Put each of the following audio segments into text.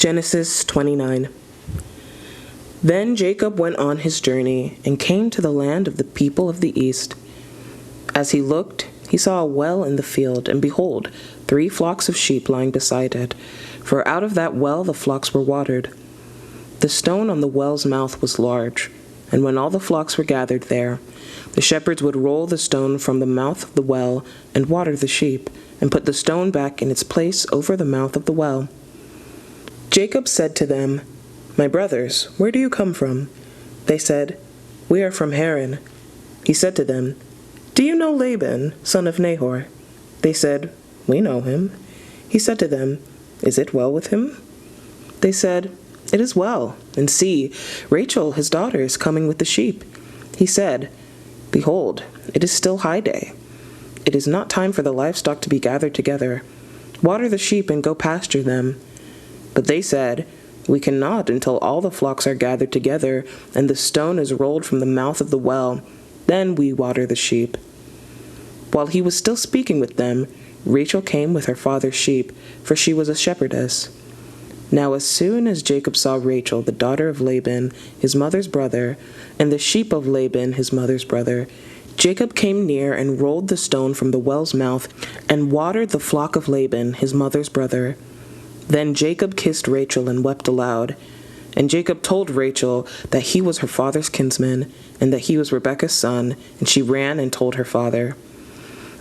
Genesis 29. Then Jacob went on his journey and came to the land of the people of the east. As he looked, he saw a well in the field, and behold, 3 flocks of sheep lying beside it, for out of that well the flocks were watered. The stone on the well's mouth was large, and when all the flocks were gathered there, the shepherds would roll the stone from the mouth of the well and water the sheep, and put the stone back in its place over the mouth of the well. Jacob said to them, "My brothers, where do you come from?" They said, "We are from Haran." He said to them, "Do you know Laban, son of Nahor?" They said, "We know him." He said to them, "Is it well with him?" They said, "It is well, and see, Rachel his daughter is coming with the sheep." He said, "Behold, it is still high day. It is not time for the livestock to be gathered together. Water the sheep and go pasture them." But they said, "We cannot until all the flocks are gathered together, and the stone is rolled from the mouth of the well. Then we water the sheep." While he was still speaking with them, Rachel came with her father's sheep, for she was a shepherdess. Now as soon as Jacob saw Rachel, the daughter of Laban, his mother's brother, and the sheep of Laban, his mother's brother, Jacob came near and rolled the stone from the well's mouth and watered the flock of Laban, his mother's brother. Then Jacob kissed Rachel and wept aloud. And Jacob told Rachel that he was her father's kinsman, and that he was Rebekah's son, and she ran and told her father.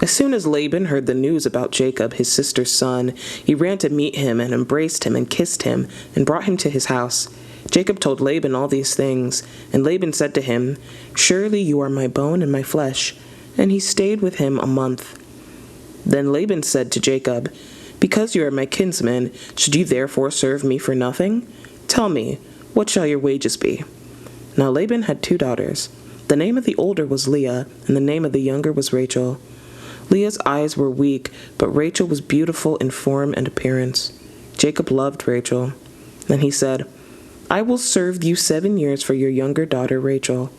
As soon as Laban heard the news about Jacob, his sister's son, he ran to meet him and embraced him and kissed him and brought him to his house. Jacob told Laban all these things, and Laban said to him, "Surely you are my bone and my flesh." And he stayed with him a month. Then Laban said to Jacob, "Because you are my kinsman, should you therefore serve me for nothing? Tell me, what shall your wages be?" Now Laban had 2 daughters. The name of the older was Leah, and the name of the younger was Rachel. Leah's eyes were weak, but Rachel was beautiful in form and appearance. Jacob loved Rachel. Then he said, "I will serve you 7 years for your younger daughter Rachel."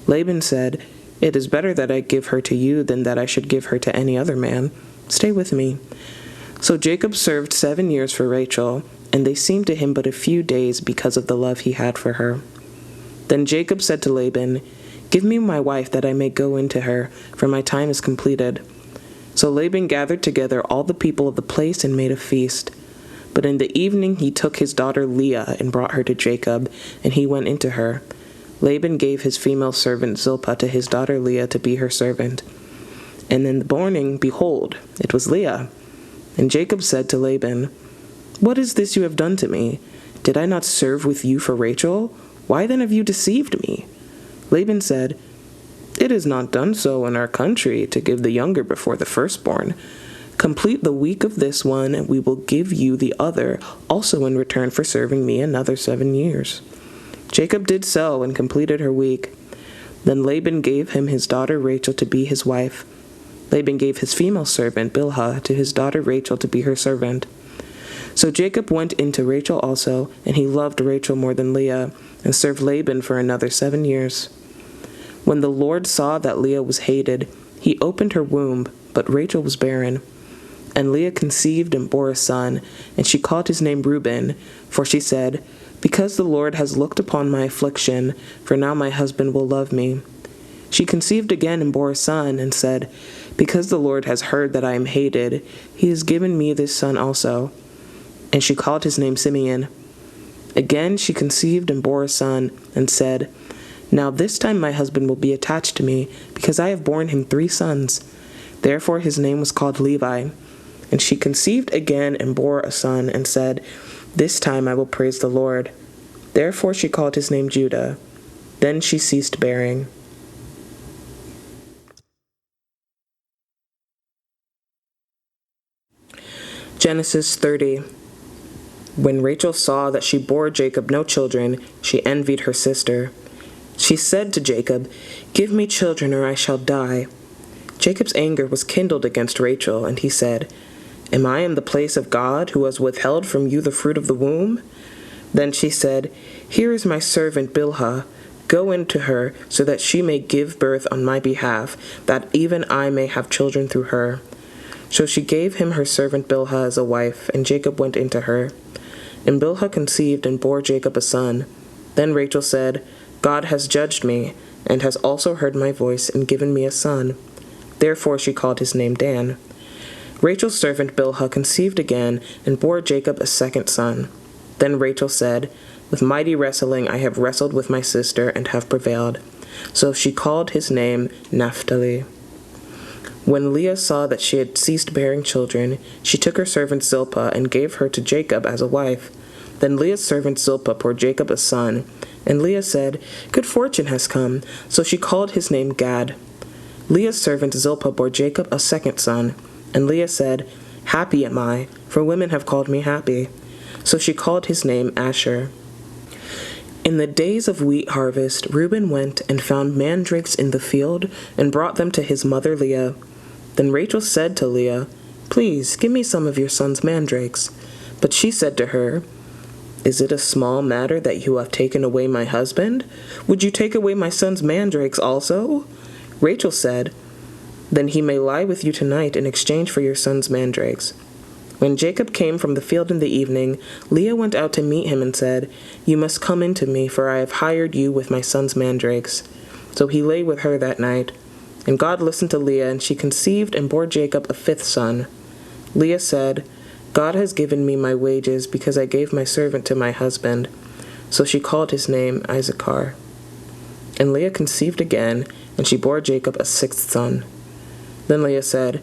Laban said, "It is better that I give her to you than that I should give her to any other man. Stay with me." So Jacob served 7 years for Rachel, and they seemed to him but a few days because of the love he had for her. Then Jacob said to Laban, "Give me my wife that I may go into her, for my time is completed." So Laban gathered together all the people of the place and made a feast. But in the evening he took his daughter Leah and brought her to Jacob, and he went into her. Laban gave his female servant Zilpah to his daughter Leah to be her servant. And in the morning, behold, it was Leah. And Jacob said to Laban, "What is this you have done to me? Did I not serve with you for Rachel? Why then have you deceived me?" Laban said, "It is not done so in our country to give the younger before the firstborn. Complete the week of this one, and we will give you the other also in return for serving me another 7 years." Jacob did so and completed her week. Then Laban gave him his daughter Rachel to be his wife. Laban gave his female servant Bilhah to his daughter Rachel to be her servant. So Jacob went into Rachel also, and he loved Rachel more than Leah, and served Laban for another 7 years. When the Lord saw that Leah was hated, he opened her womb, but Rachel was barren. And Leah conceived and bore a son, and she called his name Reuben, for she said, "Because the Lord has looked upon my affliction, for now my husband will love me." She conceived again and bore a son, and said, "Because the Lord has heard that I am hated, he has given me this son also." And she called his name Simeon. Again she conceived and bore a son, and said, "Now this time my husband will be attached to me, because I have borne him 3 sons." Therefore his name was called Levi. And she conceived again and bore a son, and said, "This time I will praise the Lord." Therefore she called his name Judah. Then she ceased bearing. Genesis 30. When Rachel saw that she bore Jacob no children, she envied her sister. She said to Jacob, "Give me children, or I shall die." Jacob's anger was kindled against Rachel, and he said, "Am I in the place of God, who has withheld from you the fruit of the womb?" Then she said, "Here is my servant Bilhah. Go into her, so that she may give birth on my behalf, that even I may have children through her." So she gave him her servant Bilhah as a wife, and Jacob went into her. And Bilhah conceived and bore Jacob a son. Then Rachel said, God has judged me, and has also heard my voice, and given me a son. Therefore she called his name Dan. Rachel's servant Bilhah conceived again, and bore Jacob a second son. Then Rachel said, With mighty wrestling I have wrestled with my sister, and have prevailed. So she called his name Naphtali. When Leah saw that she had ceased bearing children, she took her servant Zilpah, and gave her to Jacob as a wife. Then Leah's servant Zilpah bore Jacob a son. And Leah said, Good fortune has come. So she called his name Gad. Leah's servant Zilpah bore Jacob a second son. And Leah said, Happy am I, for women have called me happy. So she called his name Asher. In the days of wheat harvest, Reuben went and found mandrakes in the field, and brought them to his mother Leah. Then Rachel said to Leah, Please, give me some of your son's mandrakes. But she said to her, Is it a small matter that you have taken away my husband? Would you take away my son's mandrakes also? Rachel said, Then he may lie with you tonight in exchange for your son's mandrakes. When Jacob came from the field in the evening, Leah went out to meet him and said, You must come in to me, for I have hired you with my son's mandrakes. So he lay with her that night. And God listened to Leah, and she conceived and bore Jacob a fifth son. Leah said, God has given me my wages, because I gave my servant to my husband. So she called his name Issachar. And Leah conceived again, and she bore Jacob a sixth son. Then Leah said,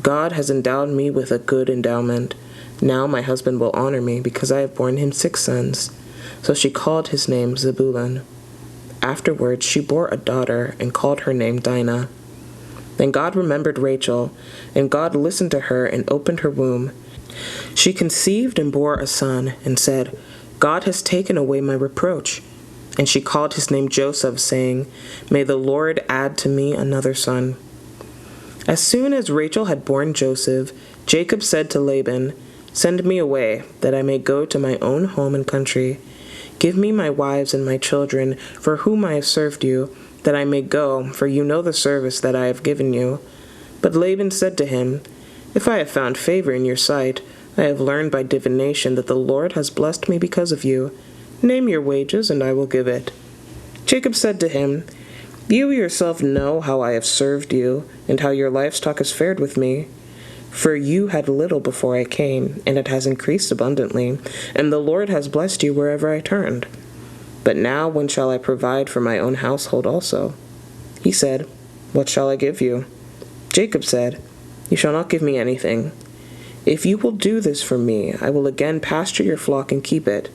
God has endowed me with a good endowment. Now my husband will honor me, because I have borne him 6 sons. So she called his name Zebulun. Afterwards she bore a daughter, and called her name Dinah. Then God remembered Rachel, and God listened to her and opened her womb. She conceived and bore a son, and said, God has taken away my reproach. And she called his name Joseph, saying, May the Lord add to me another son. As soon as Rachel had borne Joseph, Jacob said to Laban, Send me away, that I may go to my own home and country. Give me my wives and my children, for whom I have served you, that I may go, for you know the service that I have given you. But Laban said to him, If I have found favor in your sight, I have learned by divination that the Lord has blessed me because of you. Name your wages, and I will give it. Jacob said to him, You yourself know how I have served you, and how your livestock has fared with me. For you had little before I came, and it has increased abundantly, and the Lord has blessed you wherever I turned. But now when shall I provide for my own household also? He said, What shall I give you? Jacob said, You shall not give me anything. If you will do this for me, I will again pasture your flock and keep it.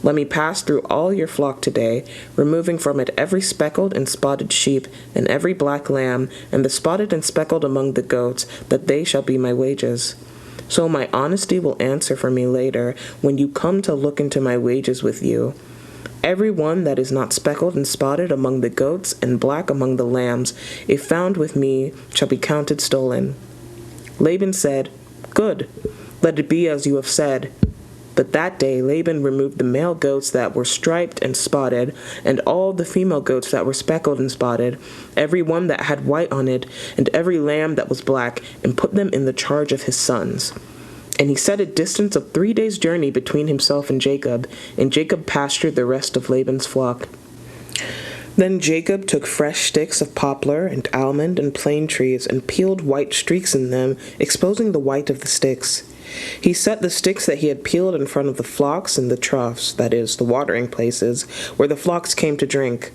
Let me pass through all your flock today, removing from it every speckled and spotted sheep, and every black lamb, and the spotted and speckled among the goats, that they shall be my wages. So my honesty will answer for me later, when you come to look into my wages with you. Every one that is not speckled and spotted among the goats, and black among the lambs, if found with me, shall be counted stolen. Laban said, Good, let it be as you have said. But that day Laban removed the male goats that were striped and spotted, and all the female goats that were speckled and spotted, every one that had white on it, and every lamb that was black, and put them in the charge of his sons. And he set a distance of 3 days' journey between himself and Jacob pastured the rest of Laban's flock. Then Jacob took fresh sticks of poplar and almond and plane trees, and peeled white streaks in them, exposing the white of the sticks. He set the sticks that he had peeled in front of the flocks in the troughs, that is, the watering places, where the flocks came to drink.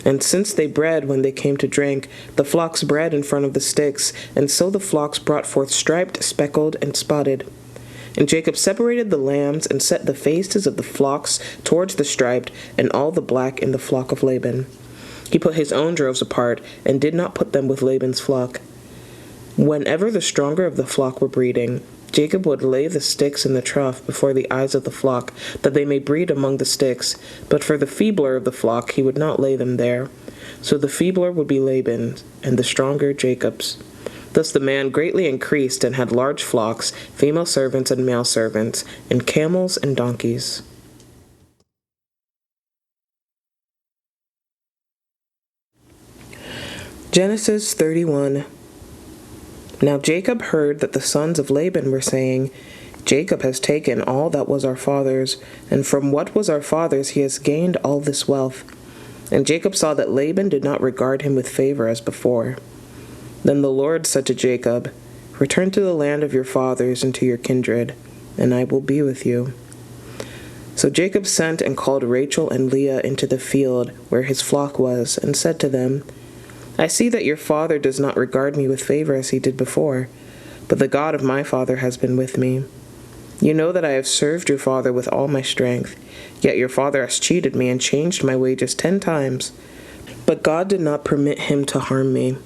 And since they bred when they came to drink, the flocks bred in front of the sticks, and so the flocks brought forth striped, speckled, and spotted. And Jacob separated the lambs, and set the faces of the flocks towards the striped, and all the black in the flock of Laban. He put his own droves apart, and did not put them with Laban's flock. Whenever the stronger of the flock were breeding, Jacob would lay the sticks in the trough before the eyes of the flock, that they may breed among the sticks. But for the feebler of the flock he would not lay them there. So the feebler would be Laban's, and the stronger Jacob's. Thus the man greatly increased, and had large flocks, female servants and male servants, and camels and donkeys. Genesis 31. Now Jacob heard that the sons of Laban were saying, Jacob has taken all that was our father's, and from what was our father's he has gained all this wealth." And Jacob saw that Laban did not regard him with favor as before. Then the Lord said to Jacob, "Return to the land of your fathers and to your kindred, and I will be with you." So Jacob sent and called Rachel and Leah into the field where his flock was, and said to them, "I see that your father does not regard me with favor as he did before, but the God of my father has been with me. You know that I have served your father with all my strength, yet your father has cheated me and changed my wages 10 times. But God did not permit him to harm me.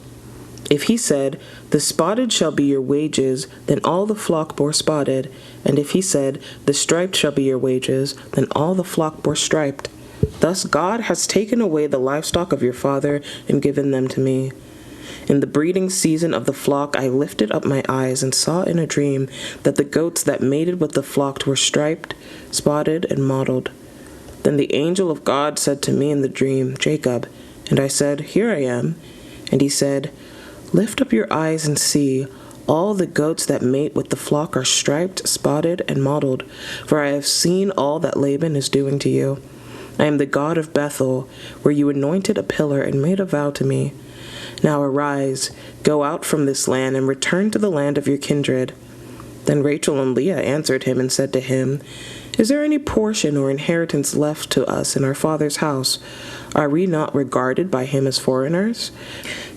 If he said, 'The spotted shall be your wages,' then all the flock bore spotted. And if he said, 'The striped shall be your wages,' then all the flock bore striped. Thus God has taken away the livestock of your father and given them to me. In the breeding season of the flock I lifted up my eyes and saw in a dream that the goats that mated with the flock were striped, spotted, and mottled. Then the angel of God said to me in the dream, 'Jacob.' And I said, 'Here I am.' And he said, 'Lift up your eyes and see. All the goats that mate with the flock are striped, spotted, and mottled, for I have seen all that Laban is doing to you. I am the God of Bethel, where you anointed a pillar and made a vow to me. Now arise, go out from this land, and return to the land of your kindred.' Then Rachel and Leah answered him and said to him, 'Is there any portion or inheritance left to us in our father's house? Are we not regarded by him as foreigners?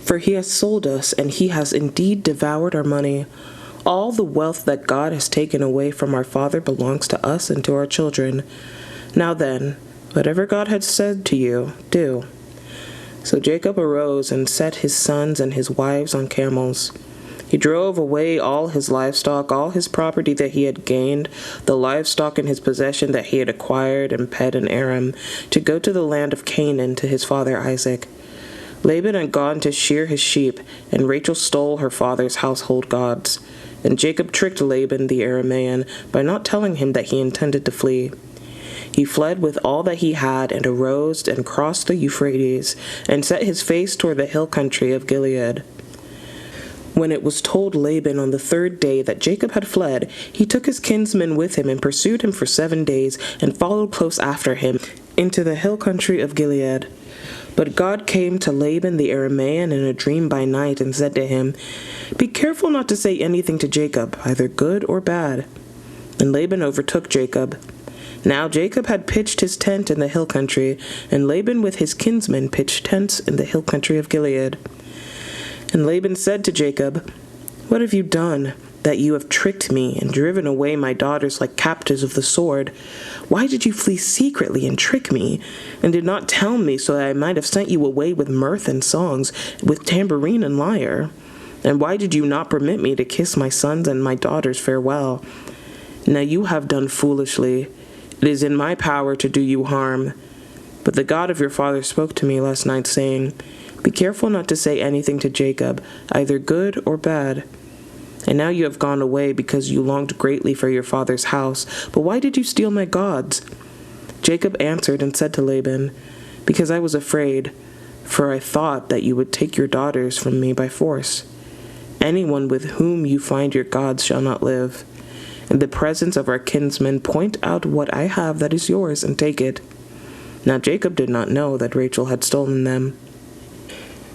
For he has sold us, and he has indeed devoured our money. All the wealth that God has taken away from our father belongs to us and to our children. Now then, whatever God has said to you, do.' So Jacob arose and set his sons and his wives on camels. He drove away all his livestock, all his property that he had gained, the livestock in his possession that he had acquired and pet in Aram, to go to the land of Canaan to his father Isaac. Laban had gone to shear his sheep, and Rachel stole her father's household gods. And Jacob tricked Laban the Aramean by not telling him that he intended to flee. He fled with all that he had, and arose and crossed the Euphrates, and set his face toward the hill country of Gilead. When it was told Laban on the 3rd day that Jacob had fled, he took his kinsmen with him and pursued him for 7 days, and followed close after him into the hill country of Gilead. But God came to Laban the Aramean in a dream by night, and said to him, 'Be careful not to say anything to Jacob, either good or bad.' And Laban overtook Jacob. Now Jacob had pitched his tent in the hill country, and Laban with his kinsmen pitched tents in the hill country of Gilead. And Laban said to Jacob, 'What have you done, that you have tricked me and driven away my daughters like captives of the sword? Why did you flee secretly and trick me, and did not tell me, so that I might have sent you away with mirth and songs, with tambourine and lyre? And why did you not permit me to kiss my sons and my daughters farewell? Now you have done foolishly. It is in my power to do you harm. But the God of your father spoke to me last night, saying, Be careful not to say anything to Jacob, either good or bad. And now you have gone away because you longed greatly for your father's house. But why did you steal my gods?' Jacob answered and said to Laban, 'Because I was afraid, for I thought that you would take your daughters from me by force. Anyone with whom you find your gods shall not live. In the presence of our kinsmen, point out what I have that is yours, and take it.' Now Jacob did not know that Rachel had stolen them.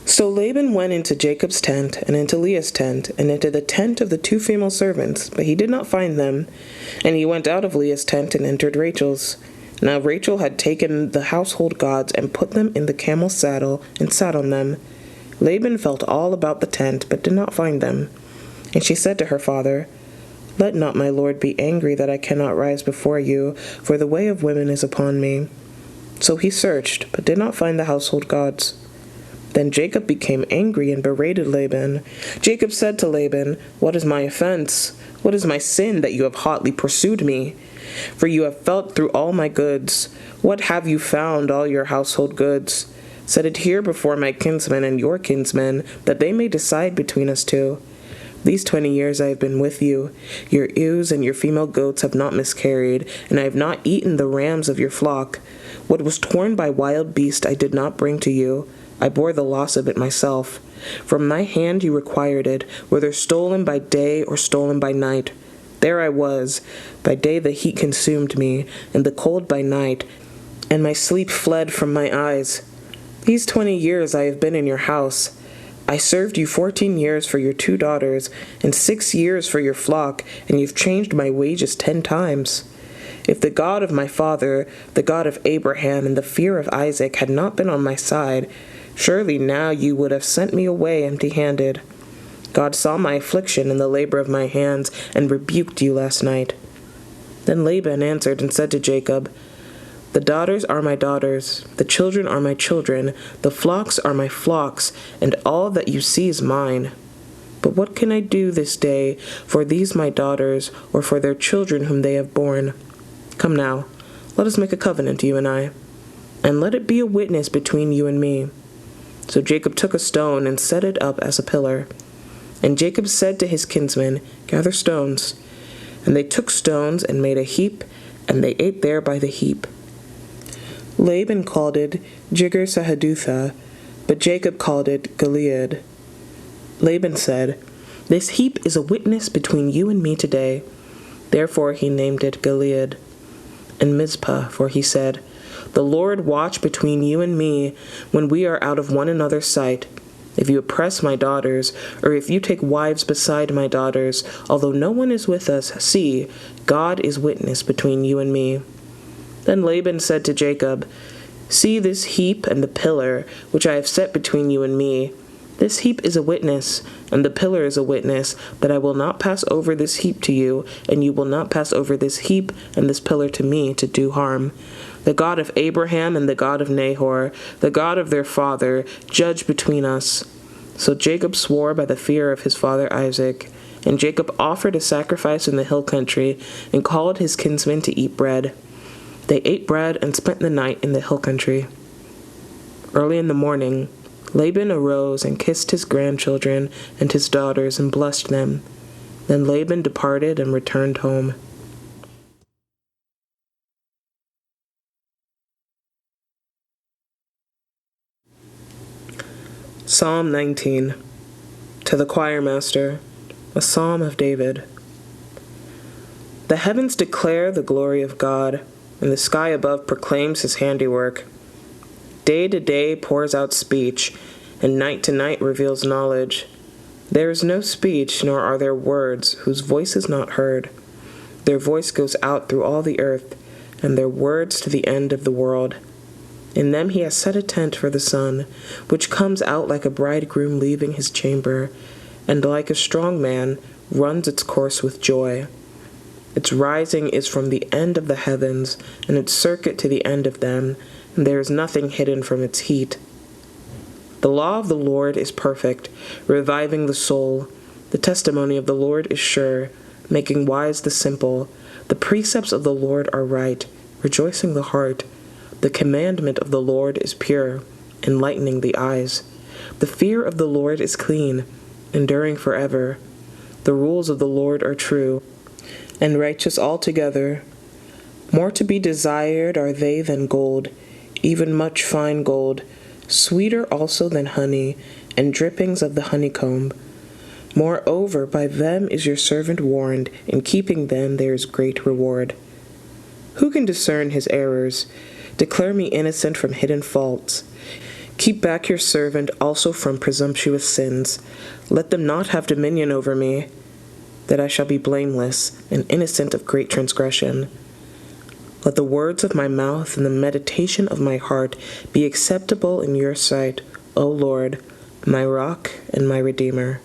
So Laban went into Jacob's tent, and into Leah's tent, and into the tent of the 2 female servants, but he did not find them. And he went out of Leah's tent and entered Rachel's. Now Rachel had taken the household gods and put them in the camel's saddle, and sat on them. Laban felt all about the tent, but did not find them. And she said to her father, 'Let not my lord be angry that I cannot rise before you, for the way of women is upon me.' So he searched, but did not find the household gods. Then Jacob became angry and berated Laban. Jacob said to Laban, 'What is my offense? What is my sin that you have hotly pursued me? For you have felt through all my goods. What have you found, all your household goods? Set it here before my kinsmen and your kinsmen, that they may decide between us 2. These 20 years I have been with you. Your ewes and your female goats have not miscarried, and I have not eaten the rams of your flock. What was torn by wild beast I did not bring to you. I bore the loss of it myself. From my hand you required it, whether stolen by day or stolen by night. There I was. By day the heat consumed me, and the cold by night, and my sleep fled from my eyes. These 20 years I have been in your house. I served you 14 years for your 2 daughters, and 6 years for your flock, and you've changed my wages 10 times. If the God of my father, the God of Abraham, and the fear of Isaac had not been on my side, surely now you would have sent me away empty-handed. God saw my affliction and the labor of my hands, and rebuked you last night. Then Laban answered and said to Jacob, The daughters are my daughters, the children are my children, the flocks are my flocks, and all that you see is mine. But what can I do this day for these my daughters, or for their children whom they have borne? Come now, let us make a covenant, you and I, and let it be a witness between you and me. So Jacob took a stone and set it up as a pillar. And Jacob said to his kinsmen, Gather stones. And they took stones and made a heap, and they ate there by the heap. Laban called it Jegar-sahadutha, but Jacob called it Gilead. Laban said, This heap is a witness between you and me today. Therefore he named it Gilead. And Mizpah, for he said, The Lord watch between you and me when we are out of one another's sight. If you oppress my daughters, or if you take wives beside my daughters, although no one is with us, see, God is witness between you and me. Then Laban said to Jacob, See this heap and the pillar, which I have set between you and me. This heap is a witness, and the pillar is a witness, that I will not pass over this heap to you, and you will not pass over this heap and this pillar to me to do harm. The God of Abraham and the God of Nahor, the God of their father, judge between us. So Jacob swore by the fear of his father Isaac. And Jacob offered a sacrifice in the hill country, and called his kinsmen to eat bread. They ate bread and spent the night in the hill country. Early in the morning, Laban arose and kissed his grandchildren and his daughters and blessed them. Then Laban departed and returned home. Psalm 19. To the choir master, a psalm of David. The heavens declare the glory of God, and the sky above proclaims his handiwork. Day to day pours out speech, and night to night reveals knowledge. There is no speech, nor are there words, whose voice is not heard. Their voice goes out through all the earth, and their words to the end of the world. In them he has set a tent for the sun, which comes out like a bridegroom leaving his chamber, and like a strong man runs its course with joy. Its rising is from the end of the heavens, and its circuit to the end of them, and there is nothing hidden from its heat. The law of the Lord is perfect, reviving the soul. The testimony of the Lord is sure, making wise the simple. The precepts of the Lord are right, rejoicing the heart. The commandment of the Lord is pure, enlightening the eyes. The fear of the Lord is clean, enduring forever. The rules of the Lord are true, and righteous altogether. More to be desired are they than gold, even much fine gold, sweeter also than honey, and drippings of the honeycomb. Moreover, by them is your servant warned, in keeping them there is great reward. Who can discern his errors? Declare me innocent from hidden faults. Keep back your servant also from presumptuous sins. Let them not have dominion over me, that I shall be blameless and innocent of great transgression. Let the words of my mouth and the meditation of my heart be acceptable in your sight, O Lord, my rock and my redeemer.